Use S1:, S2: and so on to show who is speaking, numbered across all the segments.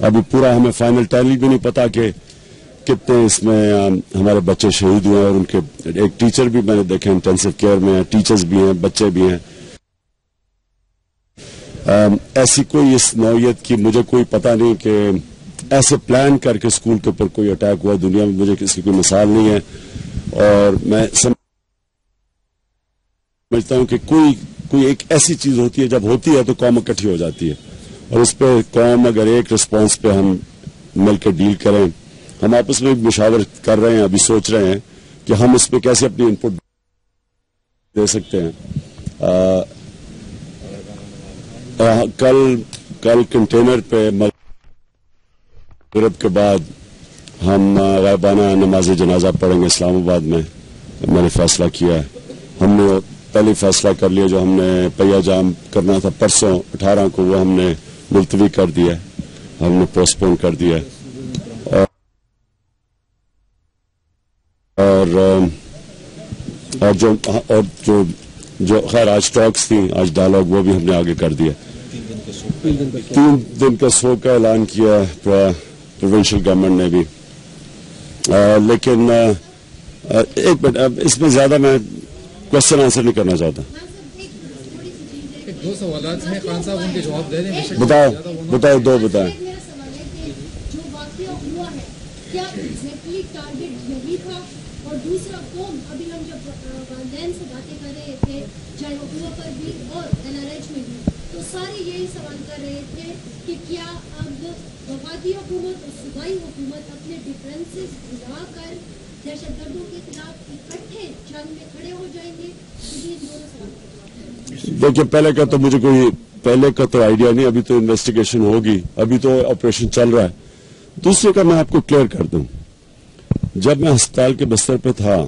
S1: ابھی پورا ہمیں فائنل ٹیلی بھی نہیں پتا کہ کتنے اس میں ہمارے بچے شہید ہوئے ہیں، اور ان کے ایک ٹیچر بھی میں نے دیکھے انٹینسو کیئر میں ہیں، ٹیچرز بھی ہیں، بچے بھی ہیں. ایسی کوئی اس نوعیت کی مجھے کوئی پتہ نہیں کہ ایسے پلان کر کے اسکول کے اوپر کوئی اٹیک ہوا دنیا میں، مجھے کسی کوئی مثال نہیں ہے. اور میں سمجھتا ہوں کہ کوئی ایک ایسی چیز ہوتی ہے، جب ہوتی ہے تو قوم اکٹھی ہو جاتی ہے، اور اس پہ قوم اگر ایک رسپانس پہ ہم مل کے ڈیل کریں. ہم آپس میں مشاورت کر رہے ہیں، ابھی سوچ رہے ہیں کہ ہم اس پہ کیسے اپنی انپٹ دے سکتے ہیں. کل کنٹینر پہ مغرب کے بعد ہم غائبانہ نماز جنازہ پڑھیں گے اسلام آباد میں. میں نے فیصلہ کیا ہے، ہم نے پہلے فیصلہ کر لیا، جو ہم نے پہیا جام کرنا تھا پرسوں 18 کو، وہ ہم نے ملتوی کر دیا، ہم نے پوسٹ پون کر دیا. اور جو خیر آج ٹاکس تھیں، آج ڈائلاگ، وہ بھی ہم نے آگے کر دیا. 3 دن کا سو کا اعلان کیا پروونشل گورنمنٹ نے بھی. لیکن ایک منٹ، اس میں زیادہ میں کوشچن آنسر نہیں کرنا چاہتا.
S2: 2 سوالات ہیں خان صاحب، ان کے جواب دے دیں.
S1: بتائیں 2 بتائیں.
S3: جو واقعہ ہوا ہے کیا ایگزیکٹلی ٹارگیٹ یہی تھا؟ اور دوسرا قوم، ابھی ہم جب والدین سے باتیں کر رہے تھے، چاہے وہ ہوا پر بھی اور NRH میں بھی، تو سارے یہی سوال کر رہے تھے کہ کیا اب وفاقی حکومت اور صوبائی حکومت اپنے ڈفرینسز بھلا کر دہشت گردوں کے خلاف اکٹھے جنگ میں کھڑے ہو جائیں گے؟
S1: دیکھیے، پہلے کا تو آئیڈیا نہیں، ابھی تو انویسٹیگیشن ہوگی، ابھی تو آپریشن چل رہا ہے. دوسرے کا میں آپ کو کلیئر کر دوں، جب میں ہسپتال کے بستر پہ تھا،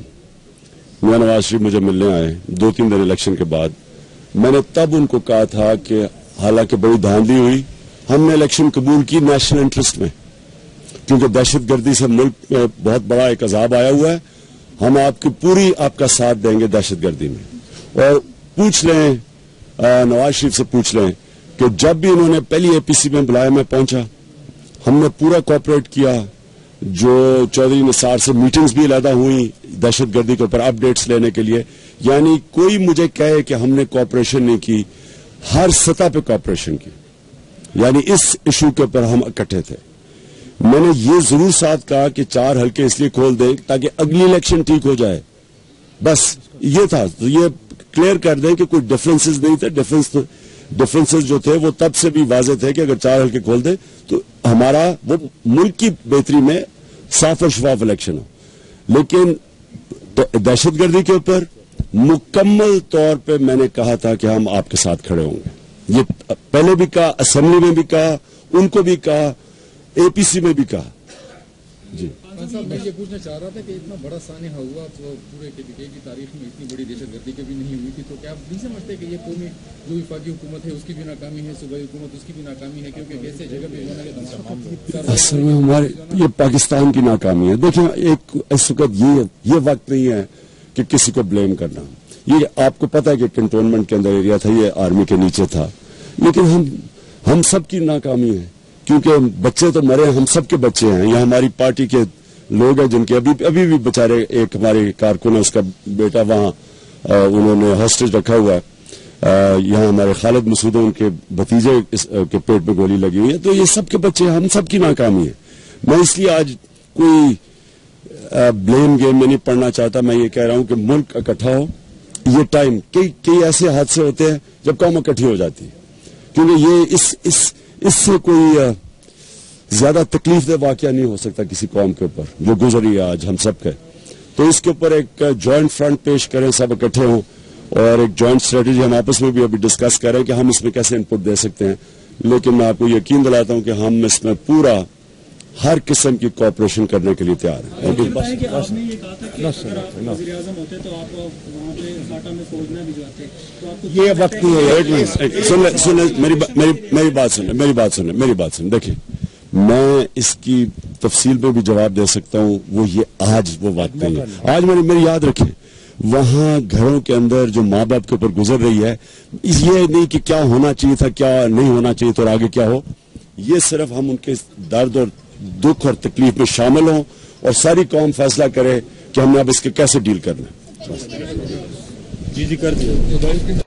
S1: میاں نواز شریف مجھے ملنے آئے 2-3 دن الیکشن کے بعد. میں نے تب ان کو کہا تھا کہ حالانکہ بڑی دھاندلی ہوئی، ہم نے الیکشن قبول کی نیشنل انٹرسٹ میں، کیونکہ دہشت گردی سے ملک میں بہت بڑا ایک عذاب آیا ہوا ہے. ہم آپ کا ساتھ دیں گے دہشت گردی میں. اور پوچھ لیں، نواز شریف سے پوچھ لیں کہ جب بھی انہوں نے پہلی APC میں بلایا، میں پہنچا، ہم نے پورا کوآپریٹ کیا. جو چودھری نثار سے میٹنگز بھی علیحدہ ہوئی دہشت گردی کے اوپر اپڈیٹس لینے کے لیے. یعنی کوئی مجھے کہے کہ ہم نے کوآپریشن نہیں کی، ہر سطح پہ کوآپریشن کی. یعنی اس ایشو کے اوپر ہم اکٹھے تھے. میں نے یہ ضرور ساتھ کہا کہ 4 حلقے اس لیے کھول دیں تاکہ اگلی الیکشن ٹھیک ہو جائے. بس یہ تھا. تو یہ کلیئر کر دیں کہ کوئی ڈفرینسز نہیں تھے. ڈفرینسز جو تھے وہ تب سے بھی واضح تھے کہ اگر 4 حلقے کھول دیں تو ہمارا وہ ملک کی بہتری میں صاف اور شفاف الیکشن ہو. لیکن دہشت گردی کے اوپر مکمل طور پہ میں نے کہا تھا کہ ہم آپ کے ساتھ کھڑے ہوں گے. یہ پہلے بھی کہا، اسمبلی میں بھی کہا، ان کو بھی کہا، APC میں بھی کہا. جی
S2: صاحب، میں یہ پوچھنا چاہ رہا تھا کہ اتنا بڑا سانحہ ہوا تو پورے KPK کی تاریخ میں اتنی بڑی دہشت گردی کبھی نہیں ہوئی تھی، تو کیا آپ نہیں سمجھتے کہ یہ قومی جو وفاقی حکومت ہے اس کی بھی ناکامی ہے، صوبائی حکومت اس کی بھی ناکامی ہے، کیونکہ ایسے جگہ پہ ہونا کے
S1: اصل میں ہمارے یہ پاکستان کی ناکامی ہے. دیکھیں، ایک اس وقت یہ وقت نہیں ہے کہ کسی کو بلیم کرنا. یہ آپ کو پتا ہے کہ کنٹونمنٹ کے اندر ایریا تھا، یہ آرمی کے نیچے تھا. لیکن ہم سب کی ناکامی ہے، کیونکہ بچے تو مرے، ہم سب کے بچے ہیں. یہ ہماری پارٹی کے لوگ ہیں جن کے ابھی بھی بےچارے، ایک ہمارے کارکن ہے، اس کا بیٹا وہاں انہوں نے ہاسٹیج رکھا ہوا ہے. یہاں ہمارے خالد مسعود، ان کے بھتیجے کے پیٹ میں گولی لگی ہوئی ہے. تو یہ سب کے بچے ہیں، ہم سب کی ناکامی ہے. میں اس لیے آج کوئی بلیم گیم میں نہیں پڑھنا چاہتا. میں یہ کہہ رہا ہوں کہ ملک اکٹھا ہو. یہ ٹائم کئی ایسے حادثے ہوتے ہیں جب قوم اکٹھی ہو جاتی ہے، کیونکہ یہ اس سے کوئی زیادہ تکلیف دہ واقعہ نہیں ہو سکتا کسی قوم کے اوپر جو گزری ہے آج ہم سب کے. تو اس کے اوپر ایک جوائنٹ فرنٹ پیش کریں، سب اکٹھے ہوں، اور ایک جوائنٹ اسٹریٹجی ہم آپس میں بھی ابھی ڈسکس کریں کہ ہم اس میں کیسے انپٹ دے سکتے ہیں. لیکن میں آپ کو یقین دلاتا ہوں کہ ہم اس میں پورا ہر قسم کی کوآپریشن کرنے کے لیے تیار ہیں.
S4: آپ نے یہ کہا تھا کہ اگر آپ وزیر اعظم ہوتے تو آپ وہاں پہ ساٹا میں فوج نہ بھجواتے.
S1: یہ وقت نہیں ہے. میری بات سنیں. دیکھیں، میں اس کی تفصیل میں بھی جواب دے سکتا ہوں. آج وہ وقت نہیں ہے. آج میری یاد رکھیں، وہاں گھروں کے اندر جو ماں باپ کے اوپر گزر رہی ہے، یہ نہیں کہ کیا ہونا چاہیے تھا، کیا نہیں ہونا چاہیے تھا اور آگے کیا ہو. یہ صرف ہم ان کے درد اور دکھ اور تکلیف میں شامل ہوں اور ساری قوم فیصلہ کرے کہ ہم نے اب اس کے کیسے ڈیل کرنا ہے.
S5: جی کر دیا.